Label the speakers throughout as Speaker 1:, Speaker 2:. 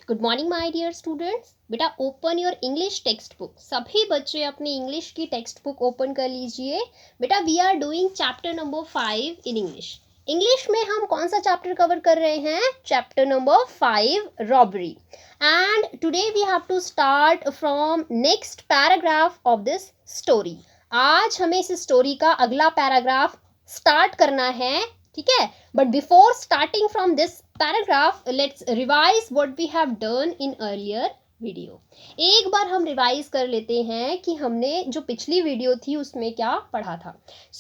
Speaker 1: Good morning my dear students. बेटा open your English textbook. सभी बच्चे अपनी इंग्लिश की टेक्स्ट बुक ओपन कर लीजिए। बेटा we are doing chapter number 5 in English. English में हम कौन सा चैप्टर कवर कर रहे हैं? Chapter number 5 robbery. And today we have to start from next paragraph of this story. आज हमें इस स्टोरी का अगला पैराग्राफ स्टार्ट करना है, ठीक है। But before starting from this paragraph let's revise what we have done in earlier video. एक बार हम रिवाइज कर लेते हैं कि हमने जो पिछली वीडियो थी उसमें क्या पढ़ा था।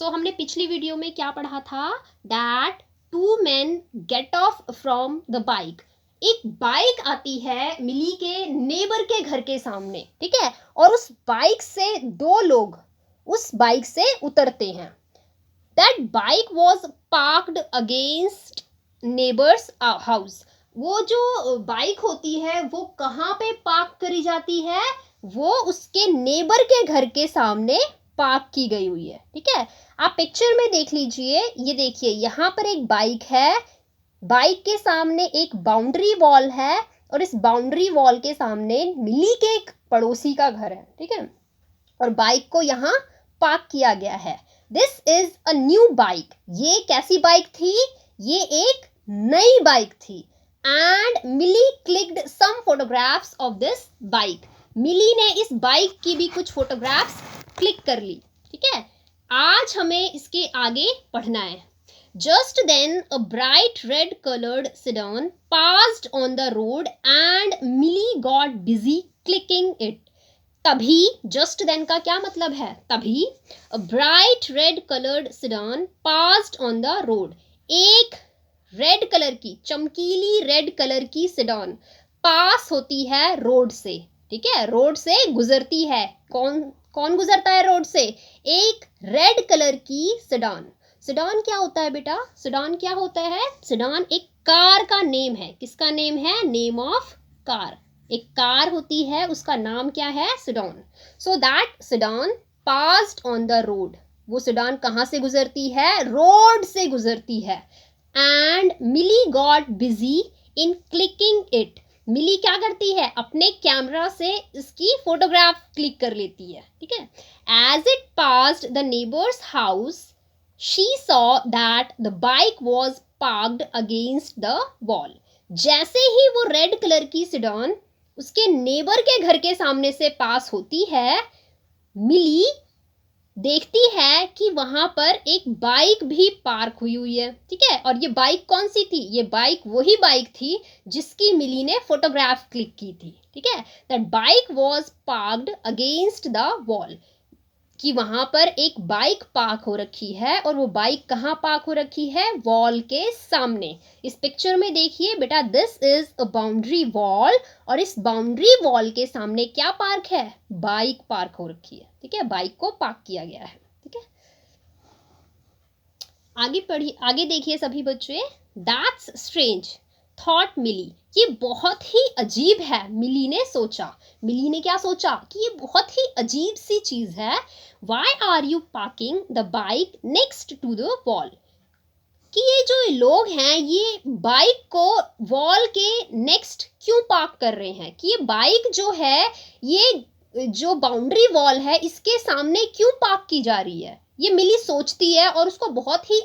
Speaker 1: हमने पिछली वीडियो में क्या पढ़ा था? That two men get off from the bike. एक बाइक आती है मिली के नेबर के घर के सामने, ठीक है, और उस बाइक से दो लोग उस बाइक से उतरते हैं। That bike was parked against neighbor's house. वो जो बाइक होती है वो कहाँ पे पार्क करी जाती है? वो उसके नेबर के घर के सामने पार्क की गई हुई है, ठीक है। आप पिक्चर में देख लीजिए, ये देखिए यहाँ पर एक बाइक है, बाइक के सामने एक बाउंड्री वॉल है और इस बाउंड्री वॉल के सामने मिली के एक पड़ोसी का घर है, ठीक है, और बाइक को यहाँ पार्क किया गया है। This is a new bike. ये कैसी बाइक थी? ये एक नई बाइक थी। And Mili clicked some photographs of this bike. Mili ने इस बाइक की भी कुछ फोटोग्राफ्स क्लिक कर ली, ठीक है। आज हमें इसके आगे पढ़ना है। Just then a bright red colored sedan passed on the road and Millie got busy clicking it. तभी, जस्ट देन का क्या मतलब है? तभी a bright red coloured sedan passed on the road. एक रेड कलर की, चमकीली रेड कलर की सिडान पास होती है रोड से, ठीक है, रोड से गुजरती है। कौन कौन गुजरता है रोड से? एक रेड कलर की सिडान। सिडान क्या होता है बेटा? सिडान क्या होता है? सिडान एक कार का नेम है। किसका नेम है? Name of car. एक कार होती है, उसका नाम क्या है? Sedan. So that sedan passed on the road. वो सिडान कहाँ से गुजरती है? रोड से गुजरती है। And Mili got busy in clicking it. Mili क्या करती है? अपने कैमरा से इसकी फोटोग्राफ क्लिक कर लेती है, ठीक है। As it passed the neighbour's house she saw that the bike was parked against the wall. जैसे ही वो रेड कलर की सिडान उसके नेबर के घर के सामने से पास होती है, मिली देखती है कि वहां पर एक बाइक भी पार्क हुई है, ठीक है। और ये बाइक कौन सी थी? ये बाइक वही बाइक थी जिसकी मिली ने फोटोग्राफ क्लिक की थी, ठीक है। That bike was parked against the wall, कि वहां पर एक बाइक पार्क हो रखी है और वो बाइक कहाँ पार्क हो रखी है? वॉल के सामने। इस पिक्चर में देखिए बेटा, this is a boundary wall और इस बाउंड्री वॉल के सामने क्या पार्क है? बाइक पार्क हो रखी है, ठीक है, बाइक को पार्क किया गया है, ठीक है। आगे पढ़िए, आगे देखिए सभी बच्चे। दैट्स स्ट्रेंज थॉट मिली। ये बहुत ही अजीब है, मिली ने सोचा। मिली ने क्या सोचा? कि ये बहुत ही अजीब सी चीज है। Why are you parking the bike next to the wall? कि ये जो लोग हैं ये बाइक को वॉल के नेक्स्ट क्यों पार्क कर रहे हैं? कि ये बाइक जो है, ये जो बाउंड्री वॉल है इसके सामने क्यों पार्क की जा रही है? ये मिली सोचती है और उसको बहुत ही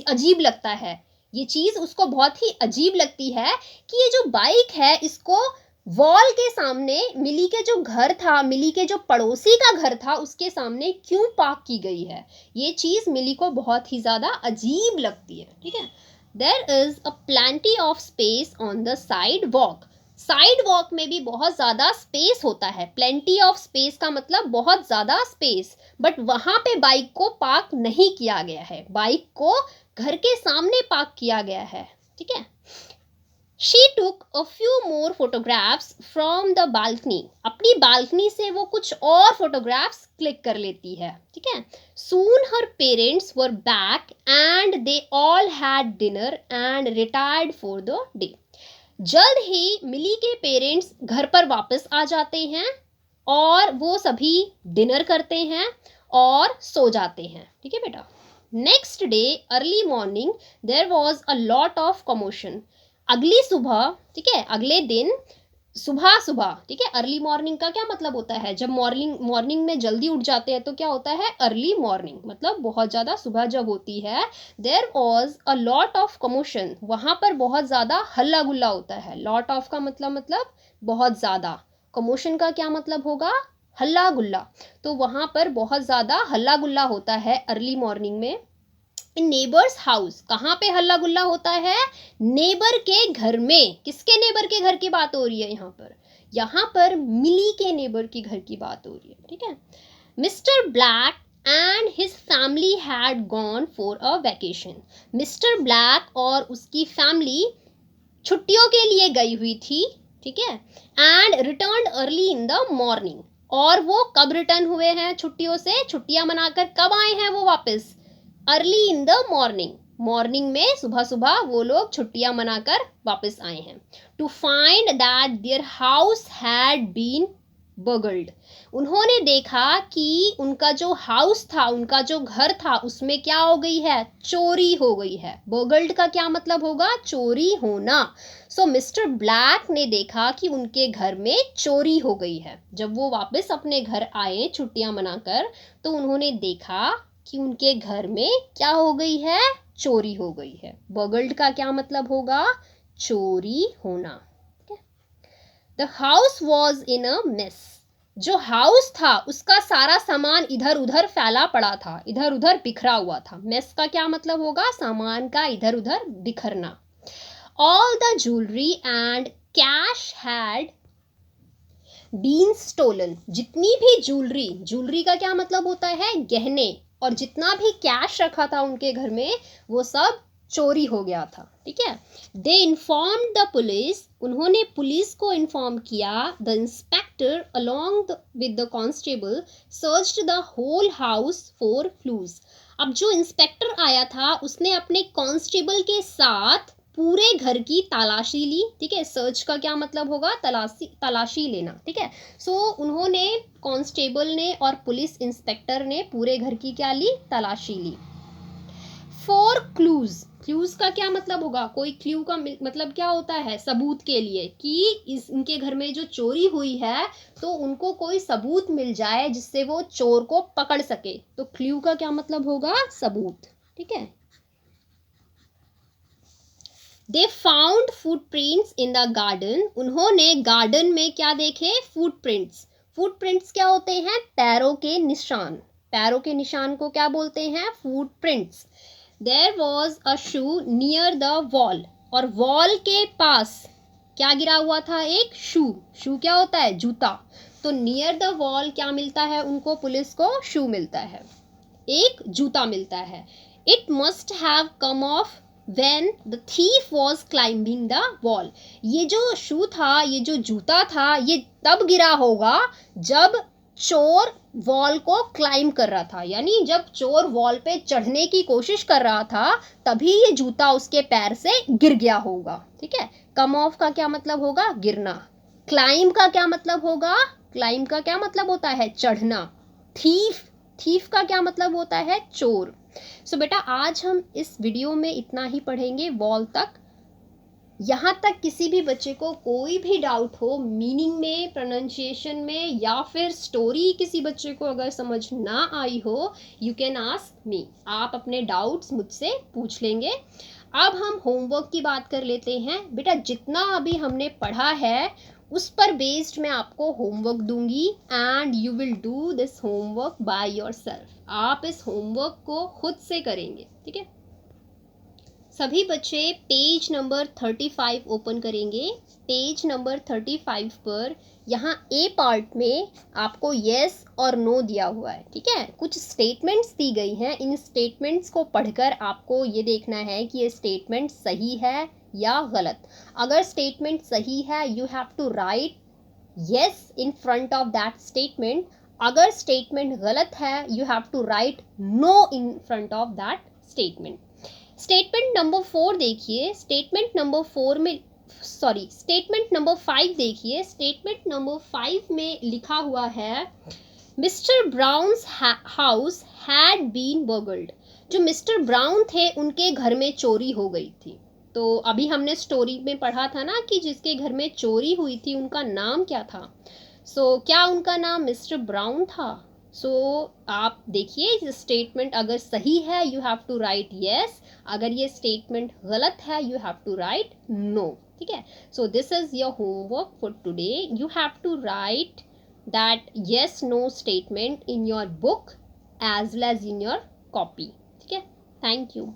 Speaker 1: अजीब लगता है। ये चीज उसको बहुत ही अजीब लगती है कि ये जो बाइक है इसको वॉल के सामने, मिली के जो घर था, मिली के जो पड़ोसी का घर था उसके सामने क्यों पार्क की गई है? ये चीज मिली को बहुत ही ज्यादा अजीब लगती है, ठीक है। There is a plenty of space on the sidewalk. Sidewalk में भी बहुत ज्यादा स्पेस होता है। प्लेंटी ऑफ स्पेस का मतलब बहुत ज्यादा स्पेस, बट वहां पे बाइक को पार्क नहीं किया गया है, बाइक को घर के सामने पार्क किया गया है, ठीक है। She took a few more photographs from the balcony. अपनी बालकनी से वो कुछ और फोटोग्राफ्स क्लिक कर लेती है, ठीक है। Soon her parents were back and they all had dinner and retired for the day. जल्द ही मिली के पेरेंट्स घर पर वापस आ जाते हैं और वो सभी डिनर करते हैं और सो जाते हैं, ठीक है बेटा। Next day early morning there was a lot of commotion. अगली सुबह, ठीक है, अगले दिन सुबह सुबह, ठीक है। अर्ली मॉर्निंग का क्या मतलब होता है, जब मॉर्निंग में जल्दी उठ जाते हैं तो क्या होता है, अर्ली मॉर्निंग, मतलब बहुत ज़्यादा सुबह जब होती है। There was a lot of commotion, वहाँ पर बहुत ज़्यादा हल्ला गुल्ला होता है। लॉट ऑफ का मतलब बहुत ज़्यादा, कमोशन का क्या मतलब होगा, हल्ला गुल्ला। तो वहाँ पर बहुत ज़्यादा हल्ला गुल्ला होता है अर्ली मॉर्निंग में। इन नेबर्स हाउस, कहाँ पे हल्ला गुल्ला होता है, नेबर के घर में। किसके नेबर के घर की बात हो रही है यहाँ पर, यहाँ पर मिली के नेबर की घर की बात हो रही है, ठीक है। Mister black and his family had gone for a vacation. Mister black और उसकी फैमिली छुट्टियों के लिए गई हुई थी, ठीक है। And return early in the morning, और वो कब रिटर्न हुए हैं छुट्टियों से, छुट्टियां मनाकर कब आए हैं वो वापस, early in the morning, morning में सुबह सुबह वो लोग छुट्टियां मनाकर वापस आए हैं। To find that their house had been burgled, उन्होंने देखा कि उनका जो हाउस था, उनका जो घर था, उसमें क्या हो गई है, चोरी हो गई है। बगल्ड का क्या मतलब होगा, चोरी होना। सो मिस्टर ब्लैक ने देखा कि उनके घर में चोरी हो गई है। जब वो वापस अपने घर आए छुट्टियां मनाकर, तो उन्होंने देखा कि उनके घर में क्या हो गई है, चोरी हो गई है। बगल्ड का क्या मतलब होगा, चोरी होना। The house was in a mess, जो हाउस था उसका सारा सामान इधर उधर फैला पड़ा था, इधर उधर बिखरा हुआ था। मेस का क्या मतलब होगा, सामान का इधर उधर बिखरना। All the jewellery and cash had been stolen, जितनी भी ज्वेलरी, ज्वेलरी का क्या मतलब होता है, गहने, और जितना भी कैश रखा था उनके घर में वो सब चोरी हो गया था, ठीक है। दे इन्फॉर्म द पुलिस, उन्होंने पुलिस को इन्फॉर्म किया। The inspector along with the constable searched the whole house for clues, अब जो इंस्पेक्टर आया था उसने अपने कांस्टेबल के साथ पूरे घर की तलाशी ली, ठीक है। सर्च का क्या मतलब होगा, तलाशी लेना, ठीक है। सो उन्होंने, कांस्टेबल ने और पुलिस इंस्पेक्टर ने पूरे घर की क्या ली, तलाशी ली। फॉर क्लूज, क्लूज का क्या मतलब होगा, कोई क्लू का मतलब क्या होता है, सबूत के लिए, कि इनके घर में जो चोरी हुई है तो उनको कोई सबूत मिल जाए जिससे वो चोर को पकड़ सके। तो क्लू का क्या मतलब होगा, सबूत, ठीक है। They found footprints in the garden, उन्होंने गार्डन में क्या देखे, फुटप्रिंट्स। फुटप्रिंट्स क्या होते हैं, पैरों के निशान, पैरों के निशान को क्या बोलते हैं, footprints. There was a shoe near the wall, और वॉल के पास क्या गिरा हुआ था, एक शू। शू क्या होता है, जूता। तो नियर द वॉल क्या मिलता है उनको, पुलिस को शू मिलता है, एक जूता मिलता है। It must have come of when the thief was climbing the wall, ये जो शू था, ये जो जूता था, ये तब गिरा होगा जब चोर वॉल को क्लाइम कर रहा था, यानी जब चोर वॉल पे चढ़ने की कोशिश कर रहा था तभी ये जूता उसके पैर से गिर गया होगा, ठीक है। कम ऑफ का क्या मतलब होगा, गिरना। क्लाइम का क्या मतलब होगा, क्लाइम का क्या मतलब होता है, चढ़ना। थीफ, थीफ का क्या मतलब होता है, चोर। सो बेटा आज हम इस वीडियो में इतना ही पढ़ेंगे, वॉल तक। यहाँ तक किसी भी बच्चे को कोई भी डाउट हो मीनिंग में, प्रोनाउंसिएशन में, या फिर स्टोरी किसी बच्चे को अगर समझ ना आई हो, यू कैन आस्क मी, आप अपने डाउट्स मुझसे पूछ लेंगे। अब हम होमवर्क की बात कर लेते हैं। बेटा जितना अभी हमने पढ़ा है उस पर बेस्ड मैं आपको होमवर्क दूंगी, and you will do this homework by yourself, आप इस होमवर्क को खुद से करेंगे, ठीक है। सभी बच्चे पेज नंबर 35 ओपन करेंगे। पेज नंबर 35 पर यहाँ ए पार्ट में आपको येस और नो दिया हुआ है, ठीक है। कुछ स्टेटमेंट्स दी गई हैं, इन स्टेटमेंट्स को पढ़कर आपको ये देखना है कि ये स्टेटमेंट सही है या गलत। अगर स्टेटमेंट सही है you have to write yes in front of that statement, अगर स्टेटमेंट गलत है you have to write no in front of that statement. Statement number 4 देखिए, स्टेटमेंट नंबर 4 में स्टेटमेंट नंबर 5 देखिए। स्टेटमेंट नंबर 5 में लिखा हुआ है mister Brown's house had been burgled, जो मिस्टर ब्राउन थे उनके घर में चोरी हो गई थी। तो अभी हमने स्टोरी में पढ़ा था ना कि जिसके घर में चोरी हुई थी उनका नाम क्या था। क्या उनका नाम मिस्टर ब्राउन था? आप देखिए इस स्टेटमेंट अगर सही है you have to write yes, अगर ये स्टेटमेंट गलत है you have to write no. ठीक है, so this is your homework for today. You have to write that yes no statement in your book as well as in your copy. ठीक है, thank you.